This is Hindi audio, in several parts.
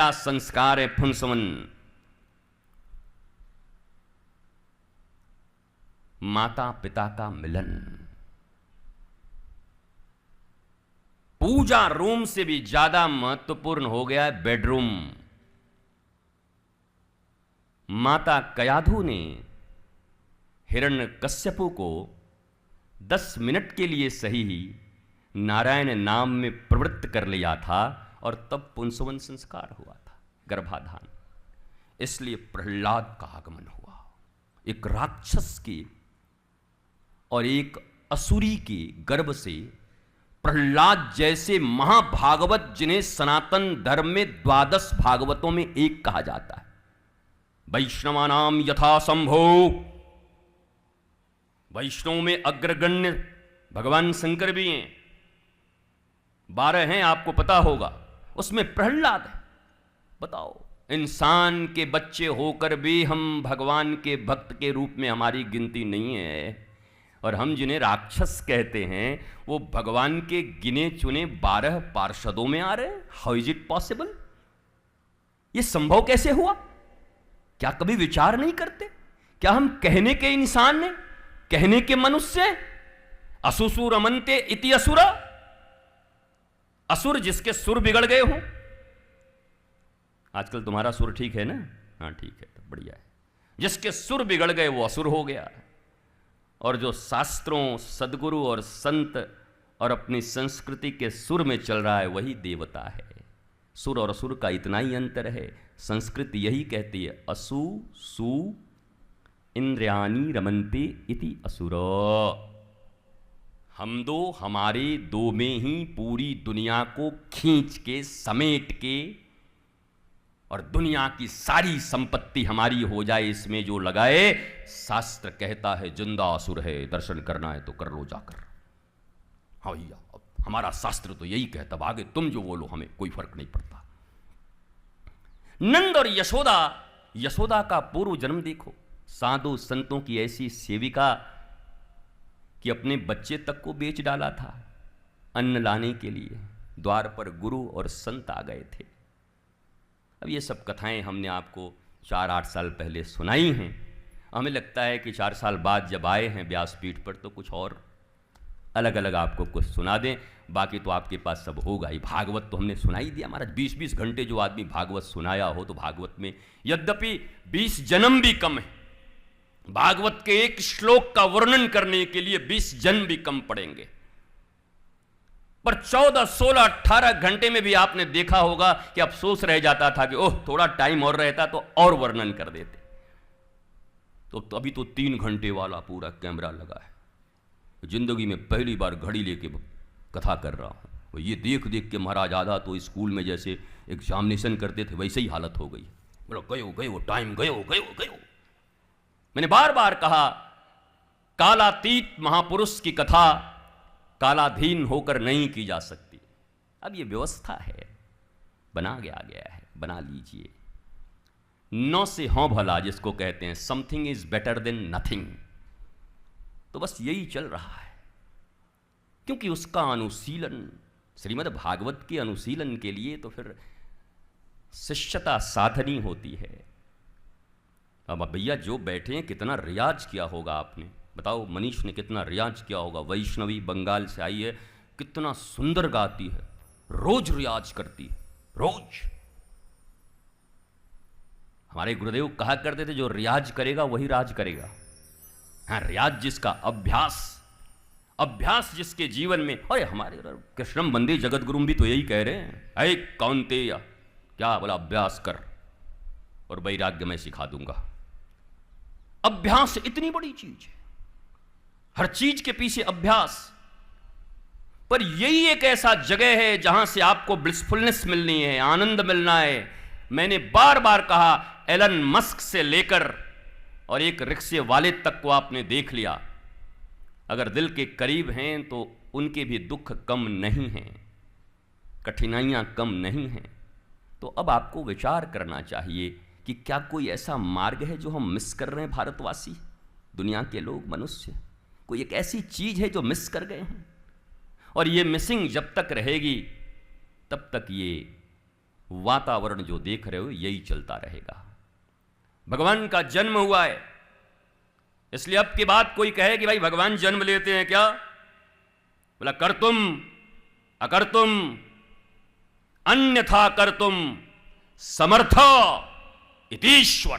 पहला संस्कार है फुनसुमन। माता पिता का मिलन। पूजा रूम से भी ज्यादा महत्वपूर्ण हो गया है बेडरूम। माता कयाधु ने हिरण्यकश्यपु को 10 मिनट के लिए सही ही नारायण नाम में प्रवृत्त कर लिया था और तब पुंसवन संस्कार हुआ था, गर्भाधान। इसलिए प्रहलाद का आगमन हुआ। एक राक्षस के और एक असुरी के गर्भ से प्रहलाद जैसे महाभागवत, जिन्हें सनातन धर्म में 12 भागवतों में एक कहा जाता है। वैष्णवानाम यथा संभो, वैष्णव में अग्रगण्य भगवान शंकर भी हैं, 12 हैं, आपको पता होगा। उसमें प्रहलाद है। बताओ, इंसान के बच्चे होकर भी हम भगवान के भक्त के रूप में हमारी गिनती नहीं है, और हम जिन्हें राक्षस कहते हैं वो भगवान के गिने चुने 12 पार्षदों में आ रहे हैं। How is it possible? ये संभव कैसे हुआ? क्या कभी विचार नहीं करते? क्या हम कहने के इंसान ने, कहने के मनुष्य? असुसु रमन्ते इति असुरा, असुर जिसके सुर बिगड़ गए हो। आजकल तुम्हारा सुर ठीक है ना? हाँ ठीक है, तो बढ़िया है। जिसके सुर बिगड़ गए वो असुर हो गया। और जो शास्त्रों, सदगुरु और संत और अपनी संस्कृति के सुर में चल रहा है वही देवता है। सुर और असुर का इतना ही अंतर है। संस्कृत यही कहती है, असु सु इंद्रियाणि रमन्ते इति असुर। हम दो, हमारे दो में ही पूरी दुनिया को खींच के, समेट के, और दुनिया की सारी संपत्ति हमारी हो जाए, इसमें जो लगाए। शास्त्र कहता है जिंदा असुर है, दर्शन करना है तो कर लो जाकर। हाँ भैया, हमारा शास्त्र तो यही कहता, आगे तुम जो बोलो हमें कोई फर्क नहीं पड़ता। नंद और यशोदा, यशोदा का पूर्व जन्म देखो। साधु संतों की ऐसी सेविका कि अपने बच्चे तक को बेच डाला था अन्न लाने के लिए। द्वार पर गुरु और संत आ गए थे। अब ये सब कथाएं हमने आपको 4-8 साल पहले सुनाई हैं। हमें लगता है कि 4 साल बाद जब आए हैं व्यासपीठ पर तो कुछ और अलग अलग आपको कुछ सुना दें। बाकी तो आपके पास सब होगा ही। भागवत तो हमने सुना ही दिया। हमारा 20-20 घंटे जो आदमी भागवत सुनाया हो, तो भागवत में यद्यपि 20 जन्म भी कम है, भागवत के एक श्लोक का वर्णन करने के लिए 20 जन्म भी कम पड़ेंगे। पर 14, 16, 18 घंटे में भी आपने देखा होगा कि अफसोस रह जाता था कि ओह थोड़ा टाइम और रहता तो और वर्णन कर देते। तो अभी तो 3 घंटे वाला पूरा कैमरा लगा है। जिंदगी में पहली बार घड़ी लेके कथा कर रहा हूं। तो ये देख देख के महाराज आधा तो स्कूल में जैसे एग्जामिनेशन करते थे वैसे ही हालत हो गई। बोलो गयो टाइम, गयो। मैंने बार बार कहा, कालातीत महापुरुष की कथा कालाधीन होकर नहीं की जा सकती। अब ये व्यवस्था है, बना गया है, बना लीजिए। 9 से हों भला जिसको कहते हैं, something is better than nothing. तो बस यही चल रहा है, क्योंकि उसका अनुशीलन, श्रीमद् भागवत के अनुशीलन के लिए तो फिर शिष्यता साधनी होती है। अब भैया जो बैठे हैं, कितना रियाज किया होगा आपने? बताओ, मनीष ने कितना रियाज किया होगा? वैष्णवी बंगाल से आई है, कितना सुंदर गाती है, रोज रियाज करती है, रोज। हमारे गुरुदेव कहा करते थे, जो रियाज करेगा वही राज करेगा। हाँ, रियाज जिसका, अभ्यास जिसके जीवन में। अरे हमारे कृष्णम वंदे जगत गुरुम भी तो यही कह रहे हैं, अरे कौन्तेय, क्या बोला, अभ्यास कर और वैराग्य मैं सिखा दूंगा। अभ्यास इतनी बड़ी चीज है, हर चीज के पीछे अभ्यास। पर यही एक ऐसा जगह है जहां से आपको ब्लिसफुलनेस मिलनी है, आनंद मिलना है। मैंने बार बार कहा, एलन मस्क से लेकर और एक रिक्शे वाले तक को आपने देख लिया। अगर दिल के करीब हैं तो उनके भी दुख कम नहीं हैं, कठिनाइयां कम नहीं हैं। तो अब आपको विचार करना चाहिए कि क्या कोई ऐसा मार्ग है जो हम मिस कर रहे हैं, भारतवासी, दुनिया के लोग, मनुष्य। कोई एक ऐसी चीज है जो मिस कर गए हैं, और ये मिसिंग जब तक रहेगी तब तक ये वातावरण जो देख रहे हो यही चलता रहेगा। भगवान का जन्म हुआ है, इसलिए अब की बात कोई कहे कि भाई भगवान जन्म लेते हैं क्या, बोला कर्तुम अकर्तुम अन्यथा कर्तुम समर्थ इतीश्वर।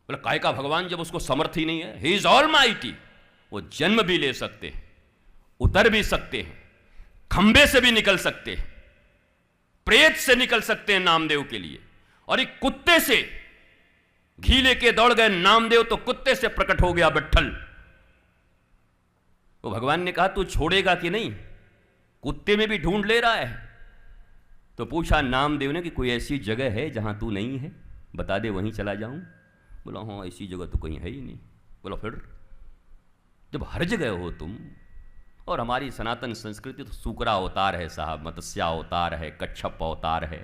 बोला काय का भगवान जब उसको समर्थ ही नहीं है, ही इज ऑल माइटी। वो जन्म भी ले सकते हैं, उतर भी सकते हैं, खंबे से भी निकल सकते हैं, प्रेत से निकल सकते हैं नामदेव के लिए। और एक कुत्ते से घी लेके दौड़ गए नामदेव तो कुत्ते से प्रकट हो गया विट्ठल। तो भगवान ने कहा तू छोड़ेगा कि नहीं, कुत्ते में भी ढूंढ ले रहा है। तो पूछा नामदेव ने कि कोई ऐसी जगह है जहां तू नहीं है, बता दे वहीं चला जाऊं। बोला हाँ ऐसी जगह तो कहीं है ही नहीं। बोला फिर जब हर जगह हो तुम, और हमारी सनातन संस्कृति तो सूकरा अवतार है साहब, मत्स्य अवतार है, कच्छप अवतार है,